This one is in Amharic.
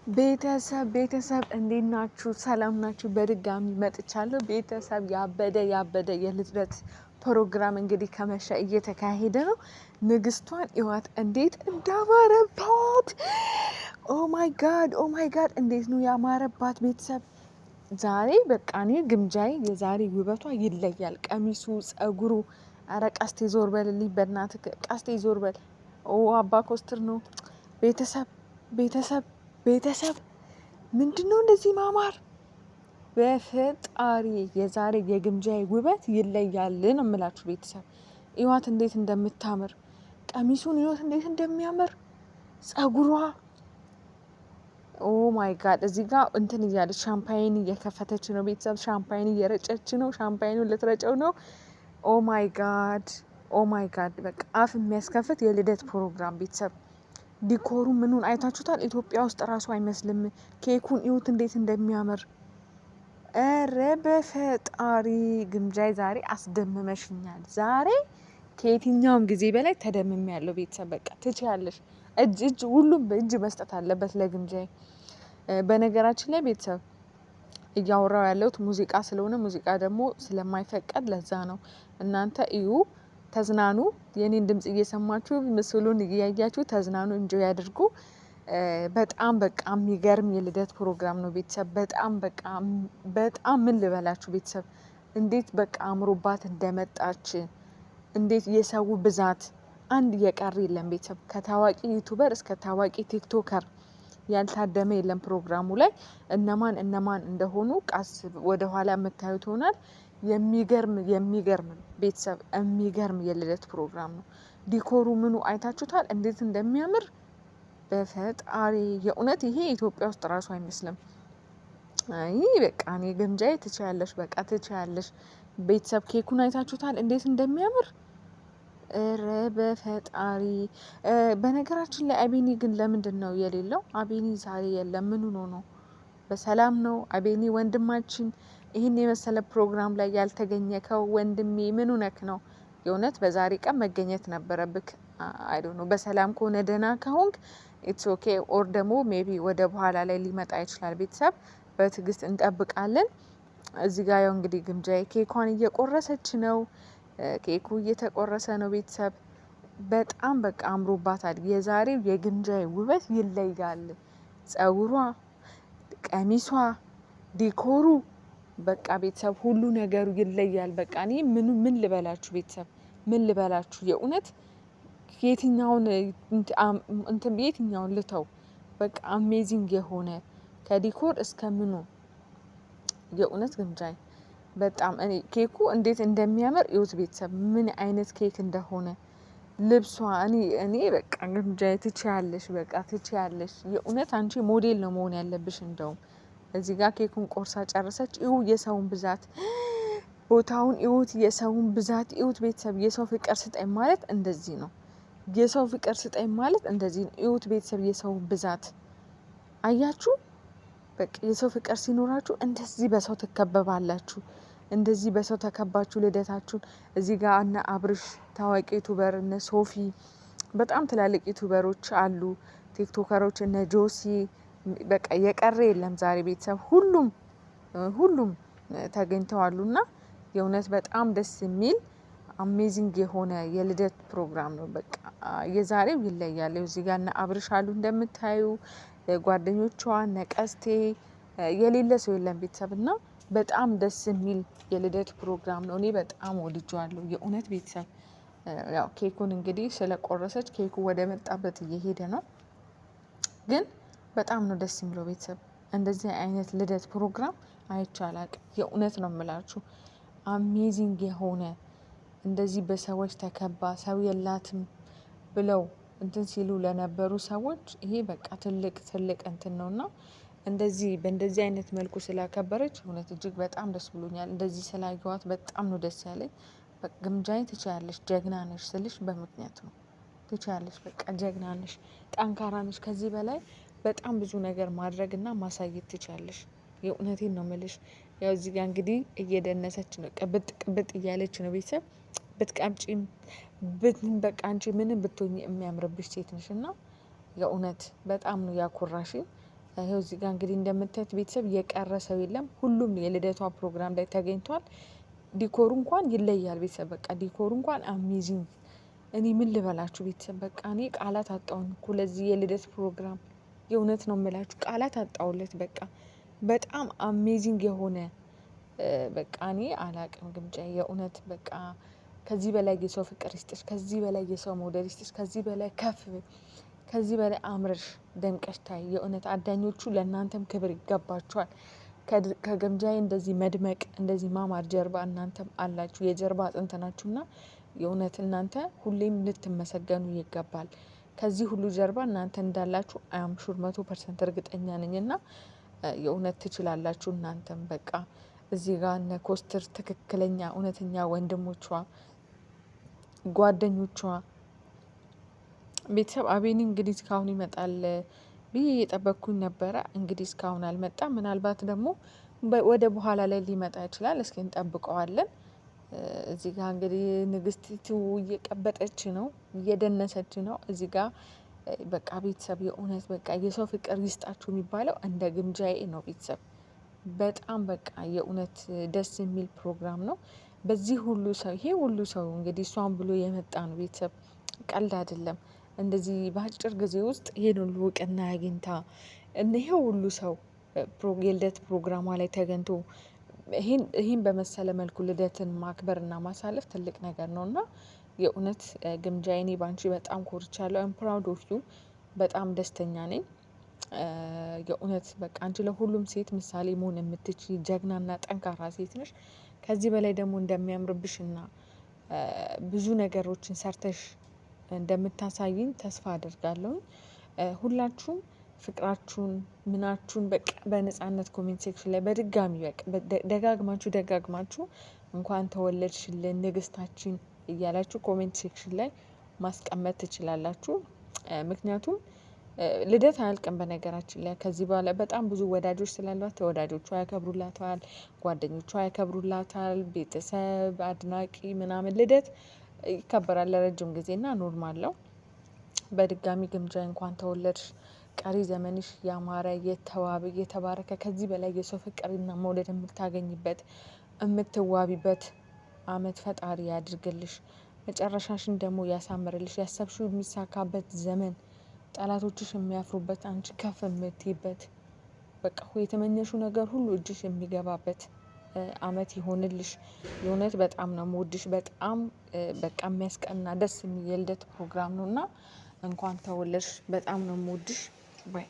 ቤተሰብ እንዴት ናችሁ? ሰላም ናችሁ? በድጋሚ መጥቻለሁ። ቤተሰብ ያበደ የልደት ፕሮግራም እንግዲህ ከመሸ እየተካሄደ ነው። ንግስቷን እዋት እንዴት እንዳማረባት! ኦ ማይ ጋድ እንዴት ነው ያማረባት! ቤተሰብ ዛሬ በቃ እኔ ግምጃዬ የዛሬ ውበቷ ይለያል። ቀሚሱ፣ ጸጉሩ፣ አረ ቀስቴ ዞር በልልኝ በእናትህ ቀስቴ ዞር በል። ኦ አባ ኮስትር ነው። ቤተሰብ ቤተሰብ ምንድነው እንደዚህ ማማር? በፈጣሪ የዛሬ የግምጃዬ ውበት ይለያል ነው የምላችሁ። ቤተሰብ እዋት እንዴት እንደምታምር፣ ቀሚሱን እዋት እንዴት እንደሚያምር፣ ጸጉሯ ኦ ማይ ጋድ። እዚህ ጋር እንትን እያለች ሻምፓይን እየከፈተች ነው። ቤተሰብ ሻምፓይን እየረጨች ነው። ሻምፓይኑን ልትረጨው ነው። ኦ ማይ ጋድ በቃ አፍ የሚያስከፍት የልደት ፕሮግራም ቤተሰብ። ዲኮሩ ምኑን አይታችሁታል? ኢትዮጵያ ውስጥ እራሱ አይመስልም። ኬኩን እዩት እንዴት እንደሚያምር። እረ በፈጣሪ ግምጃይ ዛሬ አስደምመሽኛል። ዛሬ ከየትኛውም ጊዜ በላይ ተደምም ያለው ቤተሰብ። በቃ ትችያለሽ። እጅ ሁሉም በእጅ መስጠት አለበት ለግምጃይ። በነገራችን ላይ ቤተሰብ እያወራው ያለሁት ሙዚቃ ስለሆነ ሙዚቃ ደግሞ ስለማይፈቀድ ለዛ ነው። እናንተ እዩ፣ ተዝናኑ። የኔን ድምጽ እየሰማችሁ ምስሉን እያያችሁ ተዝናኑ፣ እንጆይ ያድርጉ። በጣም በቃ የሚገርም የልደት ፕሮግራም ነው ቤተሰብ። በጣም ምን ልበላችሁ ቤተሰብ፣ እንዴት በቃ አምሮባት እንደመጣች፣ እንዴት የሰው ብዛት አንድ የቀረ የለም ቤተሰብ። ከታዋቂ ዩቱበር እስከ ታዋቂ ቲክቶከር ያልታደመ የለም ፕሮግራሙ ላይ። እነማን እንደሆኑ ቃስ ወደ ኋላ የምታዩት ይሆናል። የሚገርም ቤተሰብ፣ የሚገርም የልደት ፕሮግራም ነው። ዲኮሩ ምኑ አይታችሁታል እንዴት እንደሚያምር? በፈጣሪ የእውነት ይሄ ኢትዮጵያ ውስጥ እራሱ አይመስልም። አይ በቃ እኔ ግምጃዬ ትችያለሽ፣ በቃ ትችያለሽ። ቤተሰብ ኬኩን አይታችሁታል እንዴት እንደሚያምር? እረ በፈጣሪ። በነገራችን ላይ አቤኒ ግን ለምንድን ነው የሌለው? አቤኒ ዛሬ የለም። ምን ሆኖ ነው? በሰላም ነው አቤኒ ወንድማችን? ይህን የመሰለ ፕሮግራም ላይ ያልተገኘከው ወንድሜ ምን ሆነክ ነው? የእውነት በዛሬ ቀን መገኘት ነበረብክ። አይ ዶንት ኖ። በሰላም ከሆነ ደህና ከሆንክ ኢትስ ኦኬ። ኦር ደግሞ ሜቢ ወደ በኋላ ላይ ሊመጣ ይችላል። ቤተሰብ በትዕግስት እንጠብቃለን። እዚህ ጋር ያው እንግዲህ ግምጃዬ ኬኳን እየቆረሰች ነው። ኬኩ እየተቆረሰ ነው ቤተሰብ። በጣም በቃ አምሮባታል። የዛሬው የግምጃዬ ውበት ይለያል። ጸጉሯ፣ ቀሚሷ፣ ዲኮሩ በቃ ቤተሰብ ሁሉ ነገሩ ይለያል። በቃ እኔ ምን ልበላችሁ ቤተሰብ፣ ምን ልበላችሁ የእውነት የትኛውን ልተው? በቃ አሜዚንግ የሆነ ከዲኮር እስከ ምኑ የእውነት ግምጃይ በጣም እኔ ኬኩ እንዴት እንደሚያምር እዩት ቤተሰብ። ምን አይነት ኬክ እንደሆነ ልብሷ እኔ በቃ ግምጃዬ ትችያለሽ፣ በቃ ትችያለሽ። የእውነት አንቺ ሞዴል ነው መሆን ያለብሽ። እንደውም እዚህ ጋር ኬኩን ቆርሳ ጨረሰች። እዩ የሰውን ብዛት፣ ቦታውን እዩት፣ የሰውን ብዛት እዩት ቤተሰብ። የሰው ፍቅር ስጠኝ ማለት እንደዚህ ነው። የሰው ፍቅር ስጠኝ ማለት እንደዚህ ነው። እዩት ቤተሰብ የሰው ብዛት አያችሁ። በቃ የሰው ፍቅር ሲኖራችሁ እንደዚህ በሰው ትከበባላችሁ። እንደዚህ በሰው ተከባችሁ ልደታችሁን። እዚህ ጋር እነ አብርሽ ታዋቂ ዩቱበር፣ እነ ሶፊ በጣም ትላልቅ ዩቱበሮች አሉ፣ ቲክቶከሮች እነ ጆሲ። በቃ የቀረ የለም ዛሬ ቤተሰብ። ሁሉም ተገኝተዋሉና የእውነት በጣም ደስ የሚል አሜዚንግ የሆነ የልደት ፕሮግራም ነው። በቃ የዛሬው ይለያል። እዚህ ጋር እነ አብርሽ አሉ እንደምታዩ፣ ጓደኞቿ እነ ቀስቴ፣ የሌለ ሰው የለም ቤተሰብ። እና በጣም ደስ የሚል የልደት ፕሮግራም ነው። እኔ በጣም ወድጄዋለሁ የእውነት ቤተሰብ። ያው ኬኩን እንግዲህ ስለቆረሰች ኬኩ ወደ መጣበት እየሄደ ነው። ግን በጣም ነው ደስ የሚለው ቤተሰብ። እንደዚህ አይነት ልደት ፕሮግራም አይቼ አላቅም። የእውነት ነው የምላችሁ። አሜዚንግ የሆነ እንደዚህ በሰዎች ተከባ ሰው የላትም ብለው እንትን ሲሉ ለነበሩ ሰዎች ይሄ በቃ ትልቅ እንትን ነውና እንደዚህ በእንደዚህ አይነት መልኩ ስላከበረች እውነት እጅግ በጣም ደስ ብሎኛል። እንደዚህ ስላየኋት በጣም ነው ደስ ያለኝ። ግምጃዬ ትችያለሽ፣ ጀግና ነሽ ስልሽ በምክንያት ነው። ትችያለሽ፣ በቃ ጀግና ነሽ፣ ጠንካራ ነሽ። ከዚህ በላይ በጣም ብዙ ነገር ማድረግና ማሳየት ትችያለሽ። የእውነቴን ነው የምልሽ። ያው እዚህ ጋር እንግዲህ እየደነሰች ነው፣ ቅብጥ እያለች ነው ቤተሰብ። ብትቀምጪም በቃ አንቺ ምንም ብትሆኚ የሚያምርብሽ ሴት ነሽ እና የእውነት በጣም ነው ያኮራሽኝ። ይኸው እዚህ ጋር እንግዲህ እንደምታዩት ቤተሰብ የቀረ ሰው የለም። ሁሉም የልደቷ ፕሮግራም ላይ ተገኝቷል። ዲኮሩ እንኳን ይለያል ቤተሰብ፣ በቃ ዲኮሩ እንኳን አሜዚንግ። እኔ ምን ልበላችሁ ቤተሰብ፣ በቃ እኔ ቃላት አጣሁኝ እኮ ለዚህ የልደት ፕሮግራም። የእውነት ነው የምላችሁ ቃላት አጣሁለት። በቃ በጣም አሜዚንግ የሆነ በቃ እኔ አላቅም ግምጃ፣ የእውነት በቃ ከዚህ በላይ የሰው ፍቅር ይስጥሽ፣ ከዚህ በላይ የሰው መውደድ ይስጥሽ፣ ከዚህ በላይ ከፍ፣ ከዚህ በላይ አምረሽ ደምቀሽ ታይ። የእውነት አዳኞቹ ለእናንተም ክብር ይገባችኋል። ከግምጃዬ እንደዚህ መድመቅ እንደዚህ ማማር ጀርባ እናንተም አላችሁ፣ የጀርባ አጥንት ናችሁና የእውነት እናንተ ሁሌም ልትመሰገኑ ይገባል። ከዚህ ሁሉ ጀርባ እናንተ እንዳላችሁ አያምሹር 100% እርግጠኛ ነኝና የእውነት ትችላላችሁ። እናንተም በቃ እዚህ ጋር እነ ኮስትር ትክክለኛ እውነተኛ ወንድሞቿ ጓደኞቿ ቤተሰብ አቤኒ እንግዲህ እስካሁን ይመጣል ብዬ እየጠበቅኩኝ ነበረ። እንግዲህ እስካሁን አልመጣም። ምናልባት ደግሞ ወደ በኋላ ላይ ሊመጣ ይችላል። እስኪ እንጠብቀዋለን። እዚህ ጋር እንግዲህ ንግስቲቱ እየቀበጠች ነው፣ እየደነሰች ነው። እዚህ ጋር በቃ ቤተሰብ የእውነት በቃ የሰው ፍቅር ይስጣችሁ የሚባለው እንደ ግምጃዬ ነው ቤተሰብ። በጣም በቃ የእውነት ደስ የሚል ፕሮግራም ነው። በዚህ ሁሉ ሰው ይሄ ሁሉ ሰው እንግዲህ እሷን ብሎ የመጣ ነው ቤተሰብ፣ ቀልድ አይደለም። እንደዚህ በአጭር ጊዜ ውስጥ ይሄን ሁሉ እውቅና አግኝታ ይሄ ሁሉ ሰው የልደት ፕሮግራሟ ላይ ተገኝቶ ይህን በመሰለ መልኩ ልደትን ማክበርና ማሳለፍ ትልቅ ነገር ነው እና የእውነት ግምጃዬ እኔ ባንቺ በጣም ኮርቻለሁ። አም ፕራውድ ኦፍ ዩ። በጣም ደስተኛ ነኝ። የእውነት በቃ አንቺ ለሁሉም ሴት ምሳሌ መሆን የምትችይ ጀግናና ጠንካራ ሴት ነሽ። ከዚህ በላይ ደግሞ እንደሚያምርብሽና ብዙ ነገሮችን ሰርተሽ እንደምታሳይኝ ተስፋ አድርጋለሁ። ሁላችሁም ፍቅራችሁን ምናችሁን በቃ በነጻነት ኮሜንት ሴክሽን ላይ በድጋሚ በቃ ደጋግማችሁ እንኳን ተወለድሽልን ንግስታችን እያላችሁ ኮሜንት ሴክሽን ላይ ማስቀመጥ ትችላላችሁ። ምክንያቱም ልደት አያልቅም በነገራችን ላይ ከዚህ በኋላ በጣም ብዙ ወዳጆች ስላሏት ተወዳጆቿ ያከብሩላታል፣ ጓደኞቿ ያከብሩላታል፣ ቤተሰብ አድናቂ ምናምን ልደት ይከበራል ለረጅም ጊዜና ኖርማል ነው። በድጋሚ ግምጃ እንኳን ተወለድሽ፣ ቀሪ ዘመንሽ ያማረ የተዋበ የተባረከ ከዚህ በላይ የሰው ፍቅርና መውደድ የምታገኝበት የምትዋቢበት አመት ፈጣሪ ያድርግልሽ። መጨረሻሽን ደግሞ ያሳምርልሽ። ያሰብሽው የሚሳካበት ዘመን፣ ጠላቶችሽ የሚያፍሩበት፣ አንቺ ከፍ የምትይበት በቃ የተመኘሽው ነገር ሁሉ እጅሽ የሚገባበት አመት ይሆንልሽ። የእውነት በጣም ነው የምወድሽ። በጣም በቃ የሚያስቀና ደስ የሚል የልደት ፕሮግራም ነው እና እንኳን ተወለድሽ። በጣም ነው የምወድሽ ባይ